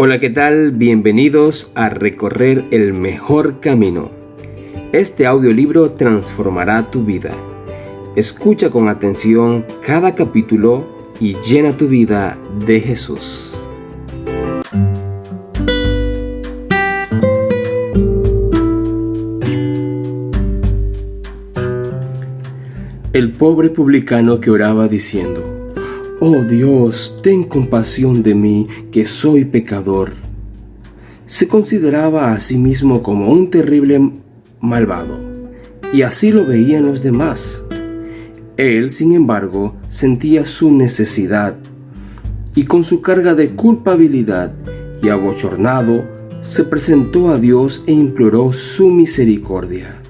Hola, ¿qué tal? Bienvenidos a Recorrer el Mejor Camino. Este audiolibro transformará tu vida. Escucha con atención cada capítulo y llena tu vida de Jesús. El pobre publicano que oraba diciendo: «Oh Dios, ten compasión de mí, que soy pecador», se consideraba a sí mismo como un terrible malvado, y así lo veían los demás. Él, sin embargo, sentía su necesidad, y con su carga de culpabilidad y abochornado, se presentó a Dios e imploró su misericordia.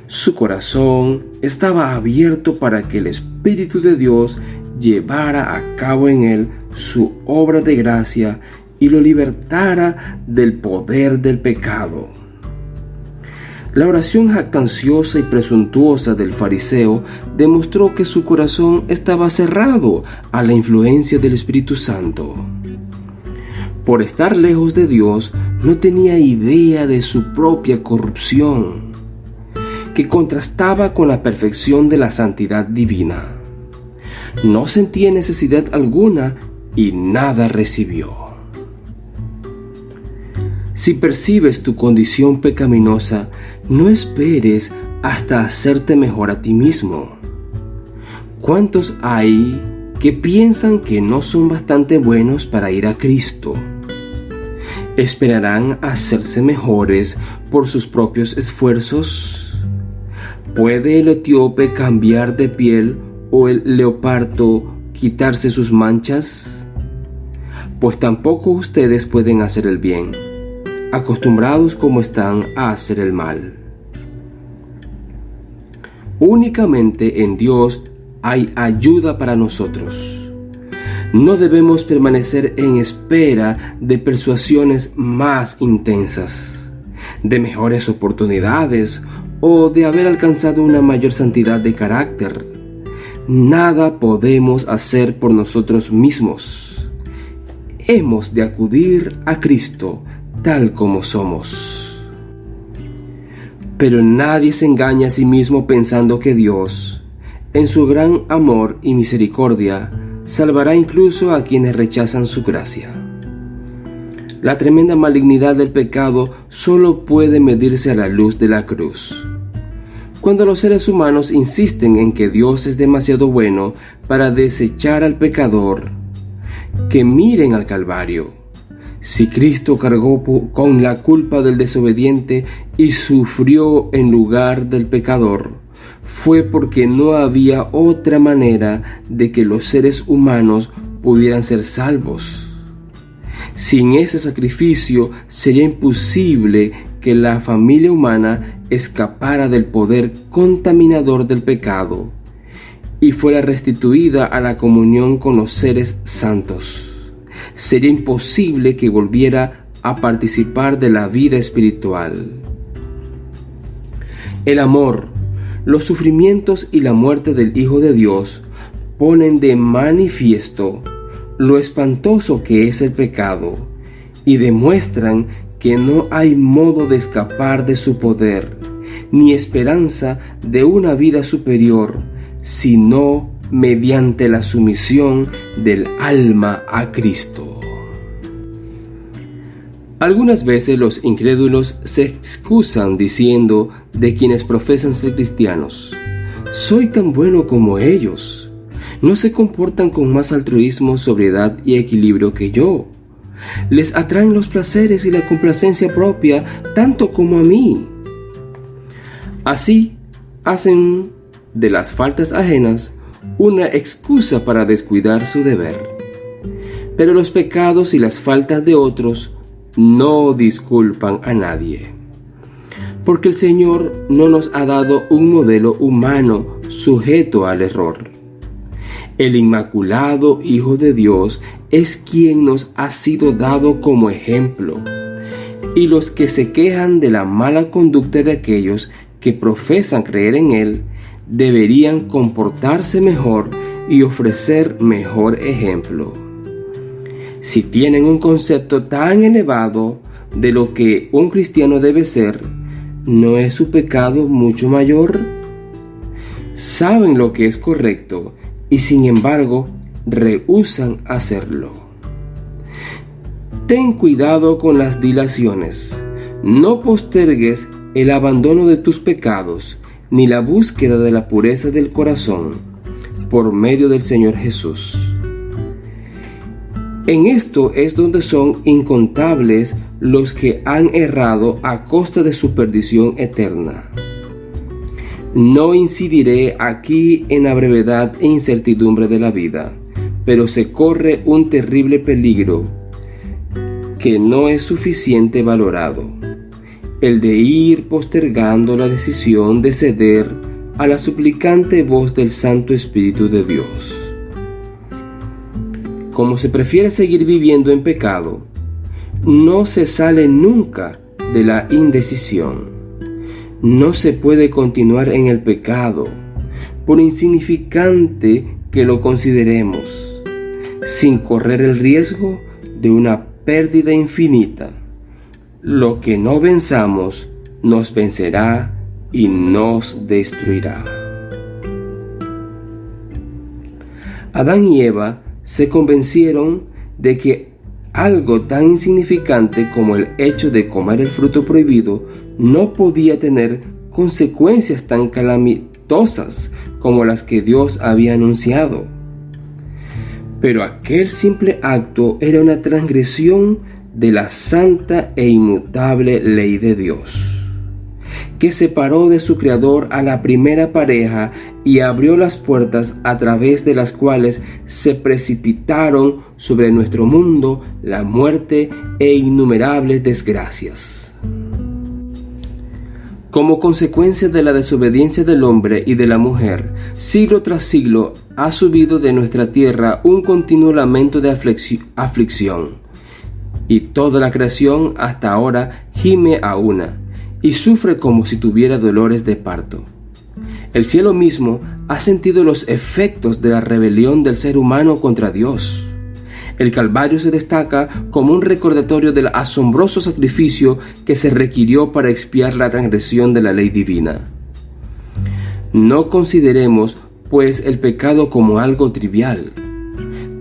Su corazón estaba abierto para que el Espíritu de Dios llevara a cabo en él su obra de gracia y lo libertara del poder del pecado. La oración jactanciosa y presuntuosa del fariseo demostró que su corazón estaba cerrado a la influencia del Espíritu Santo. Por estar lejos de Dios, no tenía idea de su propia corrupción, que contrastaba con la perfección de la santidad divina. No sentía necesidad alguna y nada recibió. Si percibes tu condición pecaminosa, no esperes hasta hacerte mejor a ti mismo. ¿Cuántos hay que piensan que no son bastante buenos para ir a Cristo? ¿Esperarán a hacerse mejores por sus propios esfuerzos? ¿Puede el etíope cambiar de piel o el leopardo quitarse sus manchas? Pues tampoco ustedes pueden hacer el bien, acostumbrados como están a hacer el mal. Únicamente en Dios hay ayuda para nosotros. No debemos permanecer en espera de persuasiones más intensas, de mejores oportunidades o de haber alcanzado una mayor santidad de carácter. Nada podemos hacer por nosotros mismos. Hemos de acudir a Cristo tal como somos. Pero nadie se engaña a sí mismo pensando que Dios, en su gran amor y misericordia, salvará incluso a quienes rechazan su gracia. La tremenda malignidad del pecado solo puede medirse a la luz de la cruz. Cuando los seres humanos insisten en que Dios es demasiado bueno para desechar al pecador, que miren al Calvario. Si Cristo cargó con la culpa del desobediente y sufrió en lugar del pecador, fue porque no había otra manera de que los seres humanos pudieran ser salvos. Sin ese sacrificio sería imposible que la familia humana escapara del poder contaminador del pecado y fuera restituida a la comunión con los seres santos. Sería imposible que volviera a participar de la vida espiritual. El amor, los sufrimientos y la muerte del Hijo de Dios ponen de manifiesto lo espantoso que es el pecado y demuestran que no hay modo de escapar de su poder, ni esperanza de una vida superior, sino mediante la sumisión del alma a Cristo. Algunas veces los incrédulos se excusan diciendo de quienes profesan ser cristianos: «Soy tan bueno como ellos. No se comportan con más altruismo, sobriedad y equilibrio que yo. Les atraen los placeres y la complacencia propia tanto como a mí». Así hacen de las faltas ajenas una excusa para descuidar su deber. Pero los pecados y las faltas de otros no disculpan a nadie, porque el Señor no nos ha dado un modelo humano sujeto al error. El Inmaculado Hijo de Dios es quien nos ha sido dado como ejemplo, y los que se quejan de la mala conducta de aquellos que profesan creer en Él deberían comportarse mejor y ofrecer mejor ejemplo. Si tienen un concepto tan elevado de lo que un cristiano debe ser, ¿no es su pecado mucho mayor? Saben lo que es correcto y sin embargo rehúsan hacerlo. Ten cuidado con las dilaciones. No postergues el abandono de tus pecados ni la búsqueda de la pureza del corazón por medio del Señor Jesús. En esto es donde son incontables los que han errado a costa de su perdición eterna. No incidiré aquí en la brevedad e incertidumbre de la vida, pero se corre un terrible peligro que no es suficiente valorado, el de ir postergando la decisión de ceder a la suplicante voz del Santo Espíritu de Dios. Como se prefiere seguir viviendo en pecado, no se sale nunca de la indecisión. No se puede continuar en el pecado, por insignificante que lo consideremos, sin correr el riesgo de una pérdida infinita. Lo que no venzamos nos vencerá y nos destruirá. Adán y Eva se convencieron de que algo tan insignificante como el hecho de comer el fruto prohibido no podía tener consecuencias tan calamitosas como las que Dios había anunciado. Pero aquel simple acto era una transgresión de la santa e inmutable ley de Dios, que separó de su Creador a la primera pareja y abrió las puertas a través de las cuales se precipitaron sobre nuestro mundo la muerte e innumerables desgracias. Como consecuencia de la desobediencia del hombre y de la mujer, siglo tras siglo ha subido de nuestra tierra un continuo lamento de aflicción, y toda la creación hasta ahora gime a una, y sufre como si tuviera dolores de parto. El cielo mismo ha sentido los efectos de la rebelión del ser humano contra Dios. El Calvario se destaca como un recordatorio del asombroso sacrificio que se requirió para expiar la transgresión de la ley divina. No consideremos, pues, el pecado como algo trivial.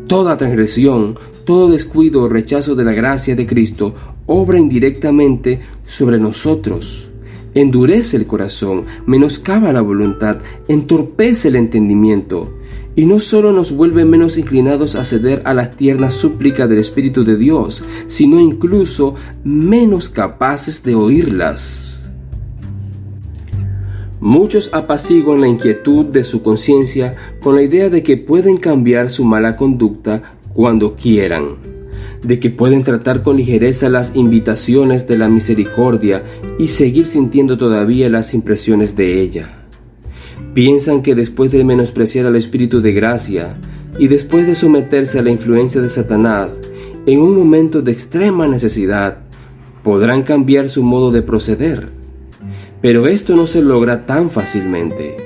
Toda transgresión, todo descuido o rechazo de la gracia de Cristo obra indirectamente sobre nosotros. Endurece el corazón, menoscaba la voluntad, entorpece el entendimiento, y no solo nos vuelve menos inclinados a ceder a las tiernas súplicas del Espíritu de Dios, sino incluso menos capaces de oírlas. Muchos apaciguan la inquietud de su conciencia con la idea de que pueden cambiar su mala conducta cuando quieran, de que pueden tratar con ligereza las invitaciones de la misericordia y seguir sintiendo todavía las impresiones de ella. Piensan que después de menospreciar al Espíritu de gracia y después de someterse a la influencia de Satanás, en un momento de extrema necesidad, podrán cambiar su modo de proceder. Pero esto no se logra tan fácilmente.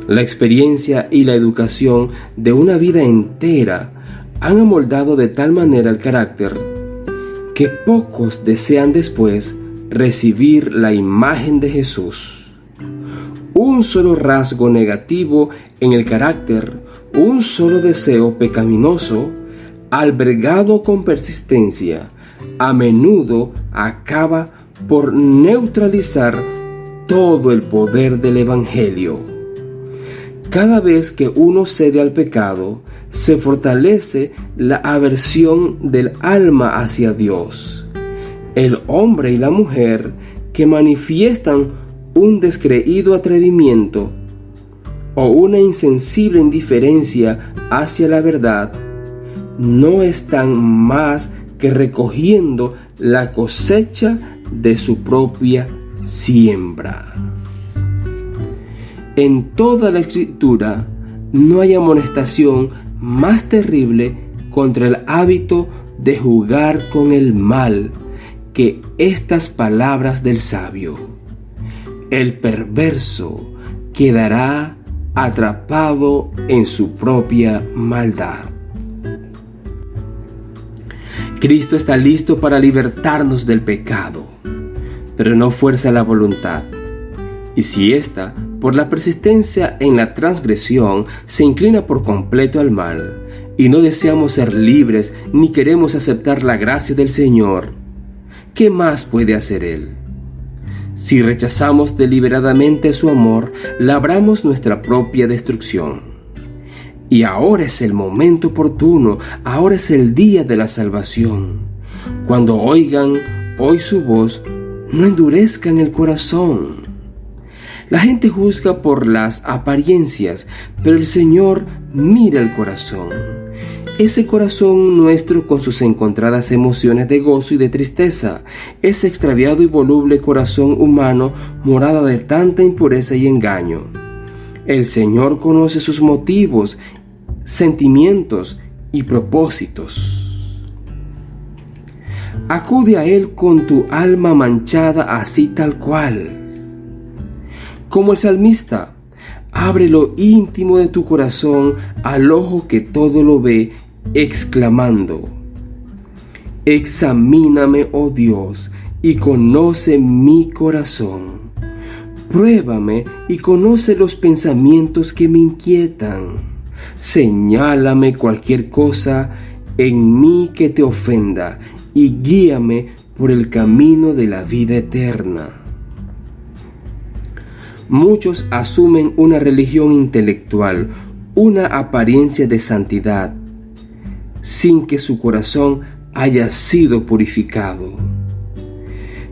La experiencia y la educación de una vida entera han amoldado de tal manera el carácter que pocos desean después recibir la imagen de Jesús. Un solo rasgo negativo en el carácter, un solo deseo pecaminoso, albergado con persistencia, a menudo acaba por neutralizar todo el poder del Evangelio. Cada vez que uno cede al pecado, se fortalece la aversión del alma hacia Dios. El hombre y la mujer que manifiestan un descreído atrevimiento o una insensible indiferencia hacia la verdad no están más que recogiendo la cosecha de su propia siembra. En toda la Escritura no hay amonestación más terrible contra el hábito de jugar con el mal que estas palabras del sabio: el perverso quedará atrapado en su propia maldad. Cristo está listo para libertarnos del pecado, pero no fuerza la voluntad. Y si ésta, por la persistencia en la transgresión, se inclina por completo al mal, y no deseamos ser libres ni queremos aceptar la gracia del Señor, ¿qué más puede hacer Él? Si rechazamos deliberadamente su amor, labramos nuestra propia destrucción. Y ahora es el momento oportuno, ahora es el día de la salvación. Cuando oigan hoy su voz, no endurezcan el corazón. La gente juzga por las apariencias, pero el Señor mira el corazón. Ese corazón nuestro con sus encontradas emociones de gozo y de tristeza, ese extraviado y voluble corazón humano, morada de tanta impureza y engaño. El Señor conoce sus motivos, sentimientos y propósitos. Acude a Él con tu alma manchada así tal cual. Como el salmista, abre lo íntimo de tu corazón al ojo que todo lo ve, exclamando: examíname, oh Dios, y conoce mi corazón. Pruébame y conoce los pensamientos que me inquietan. Señálame cualquier cosa en mí que te ofenda y guíame por el camino de la vida eterna. Muchos asumen una religión intelectual, una apariencia de santidad, sin que su corazón haya sido purificado.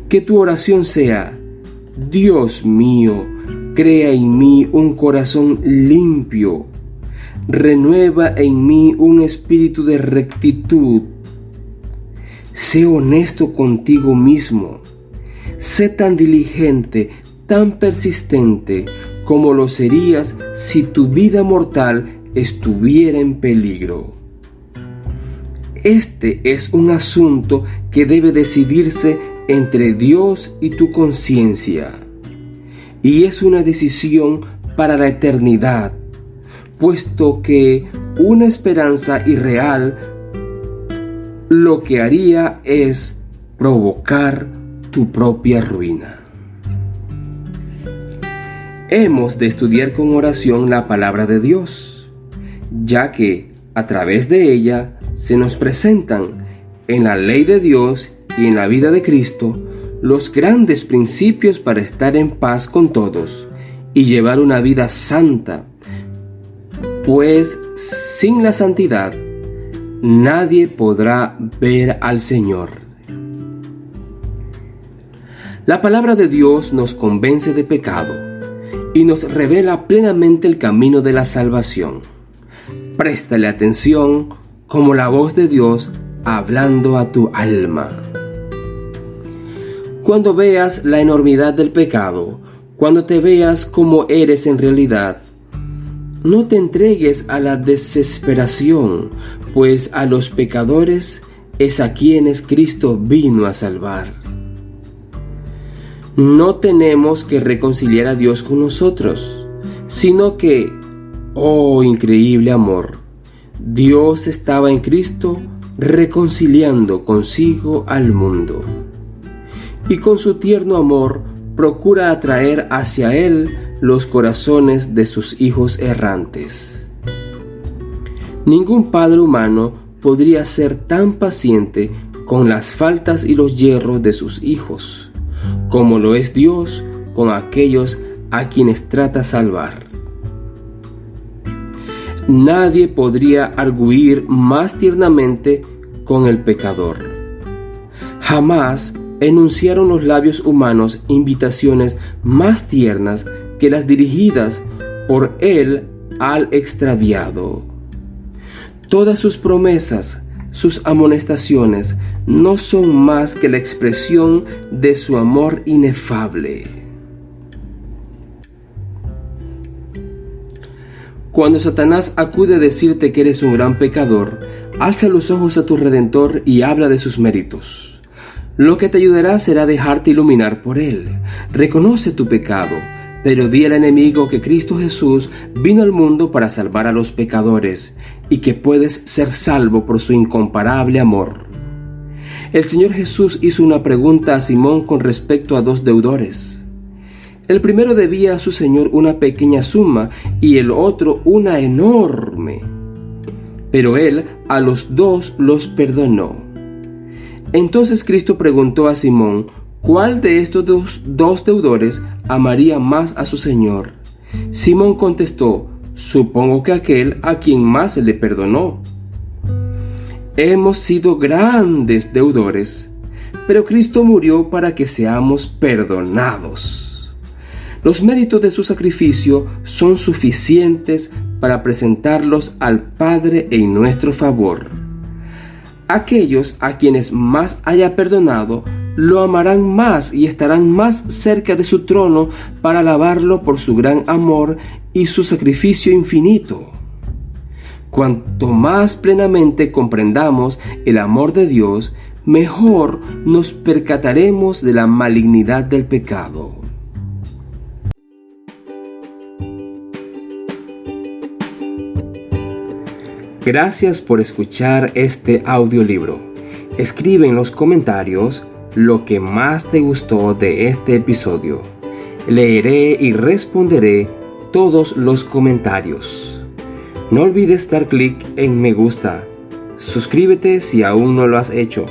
Que tu oración sea: Dios mío, crea en mí un corazón limpio, renueva en mí un espíritu de rectitud. Sé honesto contigo mismo, sé tan diligente, tan persistente como lo serías si tu vida mortal estuviera en peligro. Este es un asunto que debe decidirse entre Dios y tu conciencia, y es una decisión para la eternidad, puesto que una esperanza irreal lo que haría es provocar tu propia ruina. Hemos de estudiar con oración la palabra de Dios, ya que a través de ella se nos presentan en la ley de Dios y en la vida de Cristo los grandes principios para estar en paz con todos y llevar una vida santa, pues sin la santidad nadie podrá ver al Señor. La palabra de Dios nos convence de pecado y nos revela plenamente el camino de la salvación. Préstale atención como la voz de Dios hablando a tu alma. Cuando veas la enormidad del pecado, cuando te veas como eres en realidad, no te entregues a la desesperación, pues a los pecadores es a quienes Cristo vino a salvar. No tenemos que reconciliar a Dios con nosotros, sino que, oh increíble amor, Dios estaba en Cristo reconciliando consigo al mundo. Y con su tierno amor procura atraer hacia Él los corazones de sus hijos errantes. Ningún padre humano podría ser tan paciente con las faltas y los yerros de sus hijos, como lo es Dios con aquellos a quienes trata salvar. Nadie podría arguir más tiernamente con el pecador. Jamás enunciaron los labios humanos invitaciones más tiernas que las dirigidas por él al extraviado. Todas sus promesas, sus amonestaciones, no son más que la expresión de su amor inefable. Cuando Satanás acude a decirte que eres un gran pecador, alza los ojos a tu Redentor y habla de sus méritos. Lo que te ayudará será dejarte iluminar por él. Reconoce tu pecado, pero di al enemigo que Cristo Jesús vino al mundo para salvar a los pecadores y que puedes ser salvo por su incomparable amor. El Señor Jesús hizo una pregunta a Simón con respecto a dos deudores. El primero debía a su Señor una pequeña suma y el otro una enorme. Pero Él a los dos los perdonó. Entonces Cristo preguntó a Simón, ¿cuál de estos dos deudores amaría más a su Señor? Simón contestó, supongo que aquel a quien más se le perdonó. Hemos sido grandes deudores, pero Cristo murió para que seamos perdonados. Los méritos de su sacrificio son suficientes para presentarlos al Padre en nuestro favor. Aquellos a quienes más haya perdonado, lo amarán más y estarán más cerca de su trono para alabarlo por su gran amor y su sacrificio infinito. Cuanto más plenamente comprendamos el amor de Dios, mejor nos percataremos de la malignidad del pecado. Gracias por escuchar este audiolibro. Escribe en los comentarios lo que más te gustó de este episodio. Leeré y responderé todos los comentarios. No olvides dar clic en me gusta. Suscríbete si aún no lo has hecho.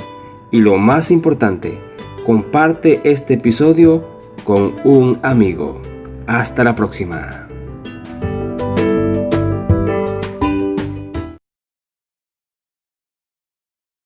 Y lo más importante, comparte este episodio con un amigo. Hasta la próxima.